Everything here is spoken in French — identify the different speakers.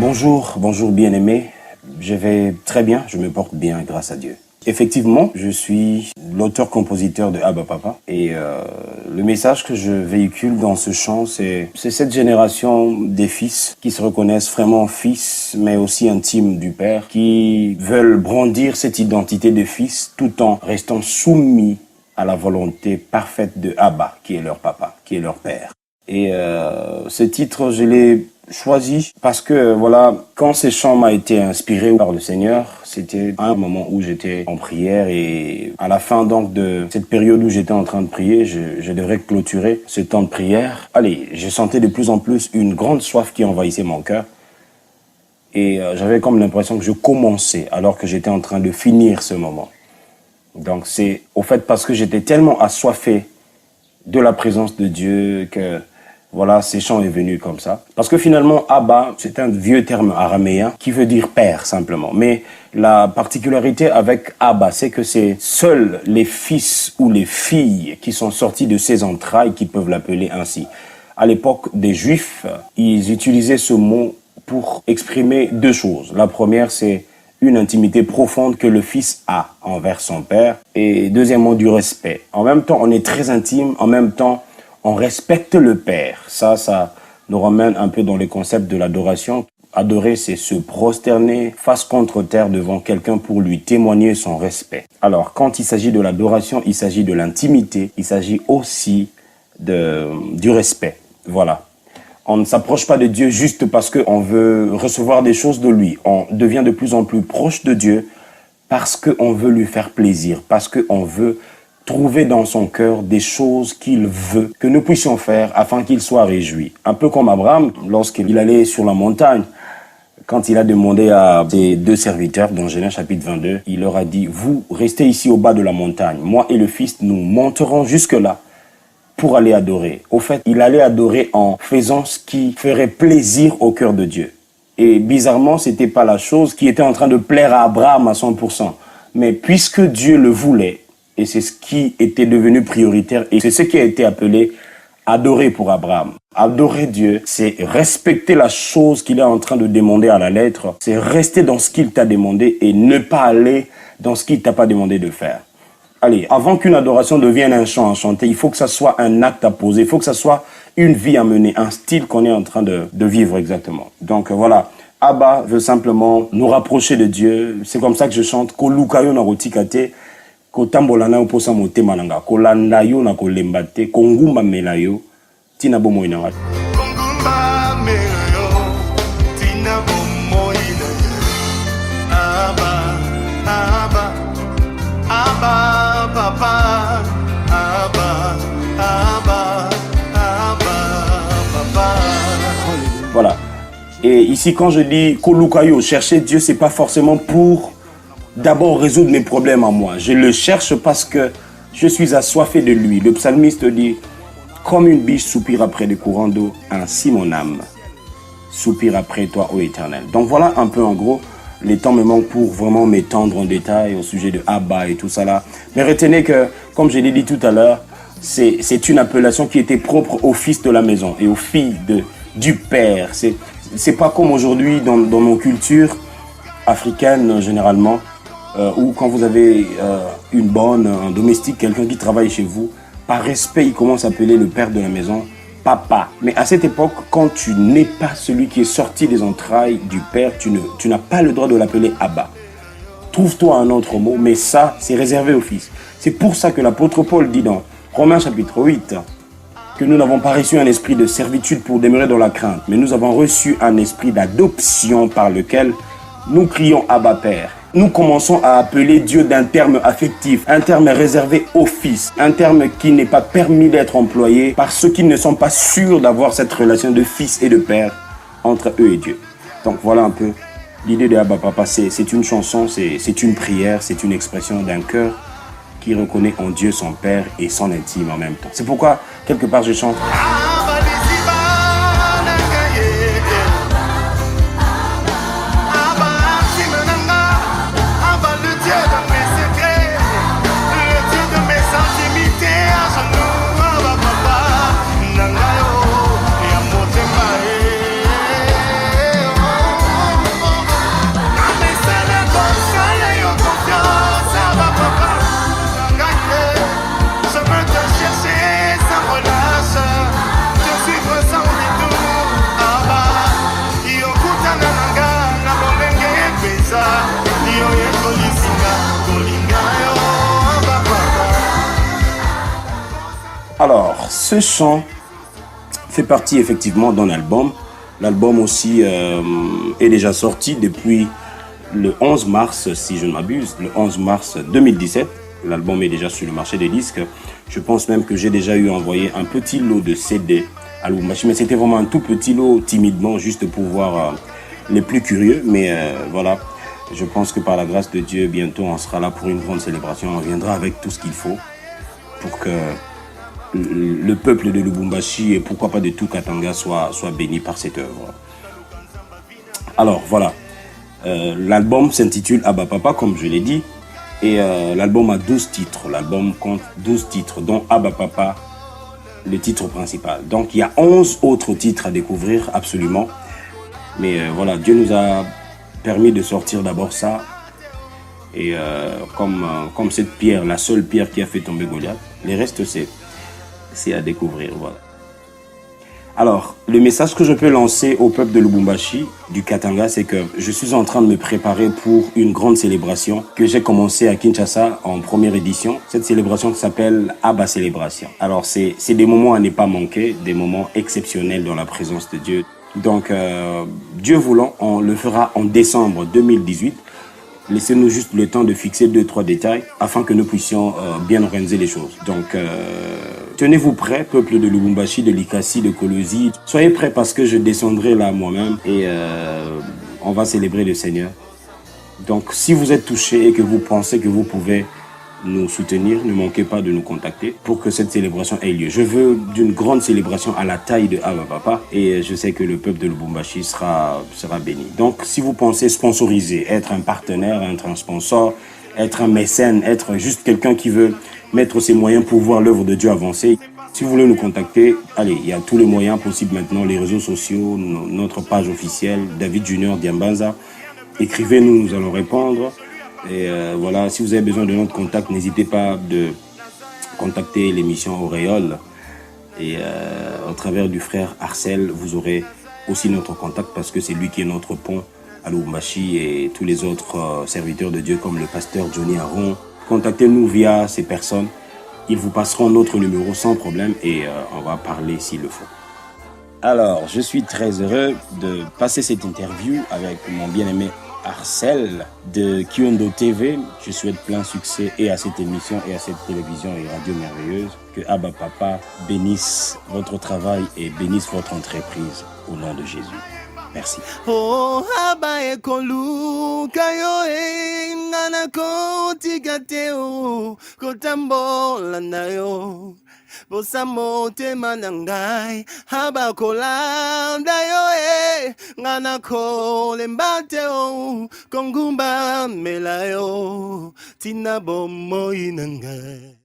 Speaker 1: Bonjour bien-aimé. Je vais très bien, je me porte bien grâce à Dieu. Effectivement, je suis l'auteur-compositeur de Abba Papa et le message que je véhicule dans ce chant, c'est cette génération des fils qui se reconnaissent vraiment fils, mais aussi intimes du Père, qui veulent brandir cette identité de fils tout en restant soumis à la volonté parfaite de Abba, qui est leur papa, qui est leur père. Et ce titre, je l'ai choisi parce que voilà, quand ce chant m'a été inspiré par le Seigneur, c'était un moment où j'étais en prière et à la fin donc de cette période où j'étais en train de prier, je devrais clôturer ce temps de prière. Allez, je sentais de plus en plus une grande soif qui envahissait mon cœur et j'avais comme l'impression que je commençais alors que j'étais en train de finir ce moment. Donc c'est au fait parce que j'étais tellement assoiffé de la présence de Dieu que voilà, ces chants est venu comme ça. Parce que finalement, Abba, c'est un vieux terme araméen qui veut dire père, simplement. Mais la particularité avec Abba, c'est que c'est seuls les fils ou les filles qui sont sortis de ses entrailles qui peuvent l'appeler ainsi. À l'époque des Juifs, ils utilisaient ce mot pour exprimer deux choses. La première, c'est une intimité profonde que le fils a envers son père. Et deuxièmement, du respect. En même temps, on est très intime. En même temps, on respecte le Père. Ça nous ramène un peu dans les concepts de l'adoration. Adorer, c'est se prosterner face contre terre devant quelqu'un pour lui témoigner son respect. Alors, quand il s'agit de l'adoration, il s'agit de l'intimité, il s'agit aussi du respect. Voilà. On ne s'approche pas de Dieu juste parce qu'on veut recevoir des choses de lui. On devient de plus en plus proche de Dieu parce qu'on veut lui faire plaisir, parce qu'on veut trouver dans son cœur des choses qu'il veut que nous puissions faire afin qu'il soit réjoui. Un peu comme Abraham, lorsqu'il allait sur la montagne, quand il a demandé à ses deux serviteurs, dans Genèse chapitre 22, il leur a dit, vous restez ici au bas de la montagne. Moi et le fils, nous monterons jusque-là pour aller adorer. Au fait, il allait adorer en faisant ce qui ferait plaisir au cœur de Dieu. Et bizarrement, c'était pas la chose qui était en train de plaire à Abraham à 100%. Mais puisque Dieu le voulait, et c'est ce qui était devenu prioritaire. Et c'est ce qui a été appelé adorer pour Abraham. Adorer Dieu, c'est respecter la chose qu'il est en train de demander à la lettre. C'est rester dans ce qu'il t'a demandé et ne pas aller dans ce qu'il t'a pas demandé de faire. Allez, avant qu'une adoration devienne un chant à chanter, il faut que ça soit un acte à poser. Il faut que ça soit une vie à mener, un style qu'on est en train de vivre exactement. Donc voilà. Abba veut simplement nous rapprocher de Dieu. C'est comme ça que je chante. Kolukayo na rotikate. Kotambola na oposa motema nanga kolanda yo na kolemba te kongumba mela yo tina bomoi nanga kongumba mela yo tina bomoi na Abba Abba Abba papa Abba Abba Abba papa. Voilà. Et ici quand je dis kolukayo, chercher Dieu, c'est pas forcément pour d'abord résoudre mes problèmes à moi. Je le cherche parce que je suis assoiffé de lui. Le psalmiste dit, comme une biche soupire après des courants d'eau, ainsi mon âme soupire après toi, ô Éternel. Donc voilà un peu en gros, les temps me manquent pour vraiment m'étendre en détail au sujet de Abba et tout ça là. Mais retenez que, comme je l'ai dit tout à l'heure, c'est une appellation qui était propre aux fils de la maison et aux filles du Père. C'est pas comme aujourd'hui dans nos cultures africaines généralement, ou quand vous avez une bonne, un domestique, quelqu'un qui travaille chez vous, par respect, il commence à appeler le père de la maison papa. Mais à cette époque, quand tu n'es pas celui qui est sorti des entrailles du père, tu n'as pas le droit de l'appeler Abba. Trouve-toi un autre mot, mais ça, c'est réservé aux fils. C'est pour ça que l'apôtre Paul dit dans Romains chapitre 8 que nous n'avons pas reçu un esprit de servitude pour demeurer dans la crainte, mais nous avons reçu un esprit d'adoption par lequel nous crions Abba Père. Nous commençons à appeler Dieu d'un terme affectif, un terme réservé aux fils, un terme qui n'est pas permis d'être employé par ceux qui ne sont pas sûrs d'avoir cette relation de fils et de père entre eux et Dieu. Donc voilà un peu l'idée de Abba Papa. C'est une chanson, c'est une prière, c'est une expression d'un cœur qui reconnaît en Dieu son Père et son intime en même temps. C'est pourquoi, quelque part, je chante. ce chant fait partie effectivement d'un album. L'album aussi est déjà sorti depuis le 11 mars, si je ne m'abuse, le 11 mars 2017. L'album est déjà sur le marché des disques. Je pense même que j'ai déjà eu envoyé un petit lot de CD à Lubumbashi, mais c'était vraiment un tout petit lot, timidement, juste pour voir les plus curieux. Mais voilà, je pense que par la grâce de Dieu, bientôt on sera là pour une grande célébration. On viendra avec tout ce qu'il faut pour que le peuple de Lubumbashi et pourquoi pas de tout Katanga soit béni par cette œuvre. Alors voilà, l'album s'intitule Abba Papa, comme je l'ai dit, et l'album a 12 titres. L'album compte 12 titres, dont Abba Papa, le titre principal. Donc il y a 11 autres titres à découvrir absolument. Mais voilà, Dieu nous a permis de sortir d'abord ça. Et comme cette pierre, la seule pierre qui a fait tomber Goliath, les restes c'est à découvrir. Voilà. Alors, le message que je peux lancer au peuple de Lubumbashi, du Katanga, c'est que je suis en train de me préparer pour une grande célébration que j'ai commencé à Kinshasa en première édition. Cette célébration qui s'appelle Abba Célébration. Alors, c'est des moments à ne pas manquer, des moments exceptionnels dans la présence de Dieu. Donc, Dieu voulant, on le fera en décembre 2018. Laissez-nous juste le temps de fixer 2-3 détails afin que nous puissions bien organiser les choses. Donc, tenez-vous prêts, peuple de Lubumbashi, de Likasi, de Kolosi. Soyez prêts parce que je descendrai là moi-même et on va célébrer le Seigneur. Donc, si vous êtes touchés et que vous pensez que vous pouvez nous soutenir, ne manquez pas de nous contacter pour que cette célébration ait lieu. Je veux d'une grande célébration à la taille de Abba Papa et je sais que le peuple de Lubumbashi sera béni. Donc, si vous pensez sponsoriser, être un partenaire, être un sponsor, être un mécène, être juste quelqu'un qui veut mettre ses moyens pour voir l'œuvre de Dieu avancer, si vous voulez nous contacter, allez, il y a tous les moyens possibles maintenant, les réseaux sociaux, notre page officielle, David Junior Diambanza. Écrivez-nous, nous allons répondre. Et voilà, si vous avez besoin de notre contact, n'hésitez pas de contacter l'émission Auréole. Et au travers du frère Arcel, vous aurez aussi notre contact parce que c'est lui qui est notre pont à Lubumbashi et tous les autres serviteurs de Dieu comme le pasteur Johnny Aron. Contactez-nous via ces personnes. Ils vous passeront notre numéro sans problème et on va parler s'il le faut. Alors, je suis très heureux de passer cette interview avec mon bien-aimé Arcel de Kiondo TV. Je souhaite plein succès et à cette émission et à cette télévision et radio merveilleuse. Que Abba Papa bénisse votre travail et bénisse votre entreprise au nom de Jésus. Merci.
Speaker 2: Oh, Abba ekolu kayo ngana ko tigateo kotambola nayo. Bosamo te manangai haba kolanda yo ngana ko lembateo kongumba melayo tina bomo inangai.